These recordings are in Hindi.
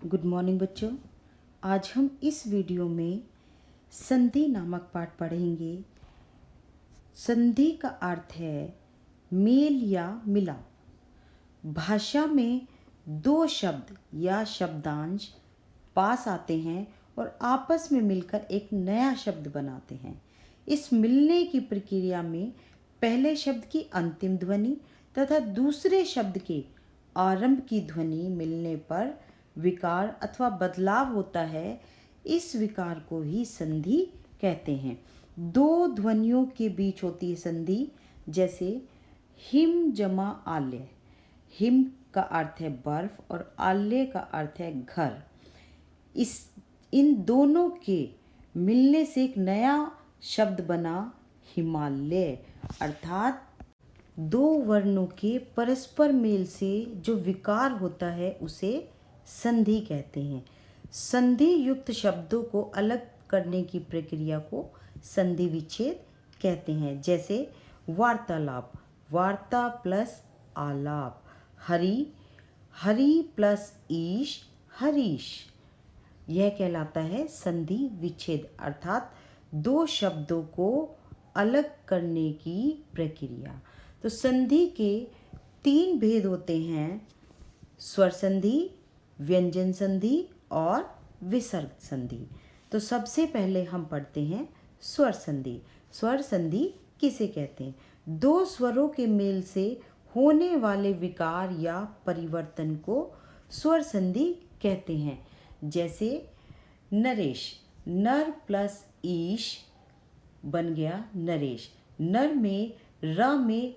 गुड मॉर्निंग बच्चों। आज हम इस वीडियो में संधि नामक पाठ पढ़ेंगे। संधि का अर्थ है मेल या मिलाप। भाषा में दो शब्द या शब्दांश पास आते हैं और आपस में मिलकर एक नया शब्द बनाते हैं। इस मिलने की प्रक्रिया में पहले शब्द की अंतिम ध्वनि तथा दूसरे शब्द के आरंभ की ध्वनि मिलने पर विकार अथवा बदलाव होता है। इस विकार को ही संधि कहते हैं। दो ध्वनियों के बीच होती है संधि, जैसे हिम जमा आल्य। हिम का अर्थ है बर्फ और आल्य का अर्थ है घर। इन दोनों के मिलने से एक नया शब्द बना हिमालय। अर्थात दो वर्णों के परस्पर मेल से जो विकार होता है उसे संधि कहते हैं। संधि युक्त शब्दों को अलग करने की प्रक्रिया को संधि विच्छेद कहते हैं। जैसे वार्तालाप, वार्ता प्लस आलाप। हरि, हरि प्लस ईश, हरीश। यह कहलाता है संधि विच्छेद, अर्थात दो शब्दों को अलग करने की प्रक्रिया। तो संधि के तीन भेद होते हैं: स्वर संधि, व्यंजन संधि और विसर्ग संधि। तो सबसे पहले हम पढ़ते हैं स्वर संधि। स्वर संधि किसे कहते हैं? दो स्वरों के मेल से होने वाले विकार या परिवर्तन को स्वर संधि कहते हैं। जैसे नरेश, नर प्लस ईश बन गया नरेश। नर में र में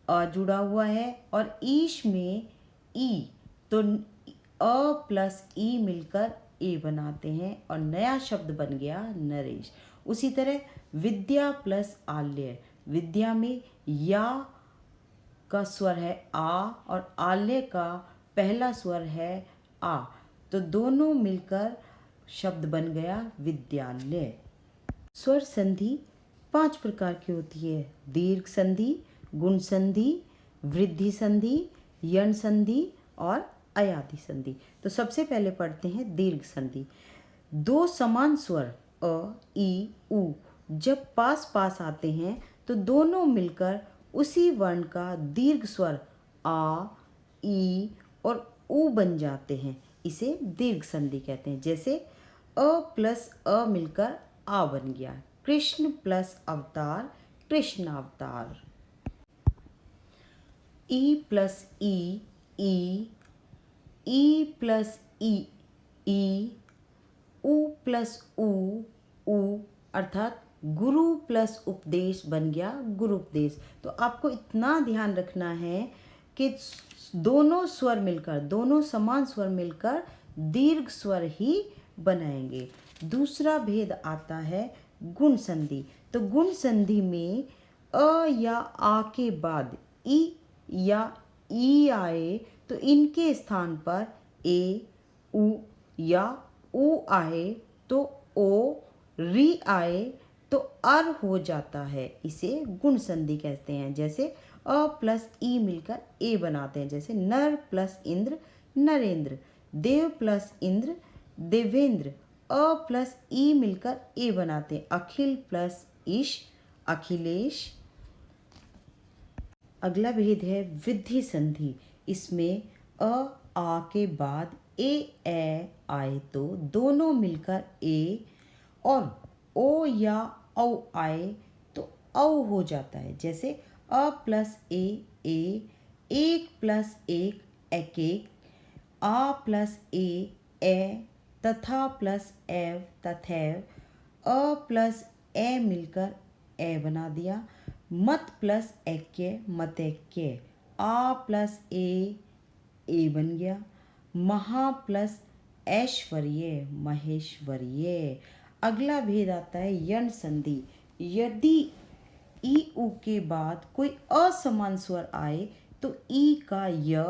अ जुड़ा हुआ है और ईश में ई, तो अ प्लस ई मिलकर ए बनाते हैं और नया शब्द बन गया नरेश। उसी तरह विद्या प्लस आल्य। विद्या में या का स्वर है आ और आल्य का पहला स्वर है आ, तो दोनों मिलकर शब्द बन गया विद्यालय। स्वर संधि 5 प्रकार की होती है: दीर्घ संधि, गुण संधि, वृद्धि संधि, यण संधि और अयादि संधि। तो सबसे पहले पढ़ते हैं दीर्घ संधि। दो समान स्वर अ, ई, उ जब पास पास आते हैं तो दोनों मिलकर उसी वर्ण का दीर्घ स्वर आ, ई और उ बन जाते हैं। इसे दीर्घ संधि कहते हैं। जैसे अ प्लस अ मिलकर आ बन गया। कृष्ण प्लस अवतार, कृष्ण अवतार। ई प्लस ई, ई प्लस ई, उ प्लस उ, अर्थात गुरु प्लस उपदेश बन गया गुरुपदेश। तो आपको इतना ध्यान रखना है कि दोनों स्वर मिलकर, दोनों समान स्वर मिलकर दीर्घ स्वर ही बनाएंगे। दूसरा भेद आता है गुण संधि। तो गुण संधि में अ या आ के बाद ई या ई आए तो इनके स्थान पर ए, उ या उ आए तो ओ, री आए तो अर हो जाता है। इसे गुण संधि कहते हैं। जैसे अ प्लस ई मिलकर ए बनाते हैं। जैसे नर प्लस इंद्र, नरेंद्र। देव प्लस इंद्र, देवेंद्र। अ प्लस ई मिलकर ए बनाते हैं। अखिल प्लस ईश, अखिलेश। अगला भेद है वृद्धि संधि। इसमें अ आ के बाद ए आए तो दोनों मिलकर ए और ओ या औ आए तो औ हो जाता है। जैसे अ प्लस ए, एक प्लस एक, एक, आ प्लस ए, तथा प्लस एव, तथैव। अ प्लस ए मिलकर ए बना दिया। मत प्लस ऐक्य, मतैक्य। आ प्लस ए बन गया। महा प्लस ऐश्वर्य, महेश्वर्य। अगला भेद आता है यण संधि। यदि ई उ के बाद कोई असमान स्वर आए तो ई का य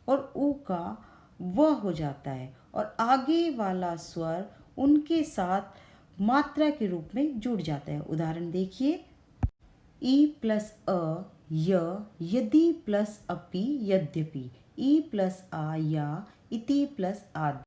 और उ का व हो जाता है और आगे वाला स्वर उनके साथ मात्रा के रूप में जुड़ जाता है। उदाहरण देखिए, ई प्लस अ य, यदि प्लस अपि, यद्यपि। ई प्लस आ या, इति प्लस आदि।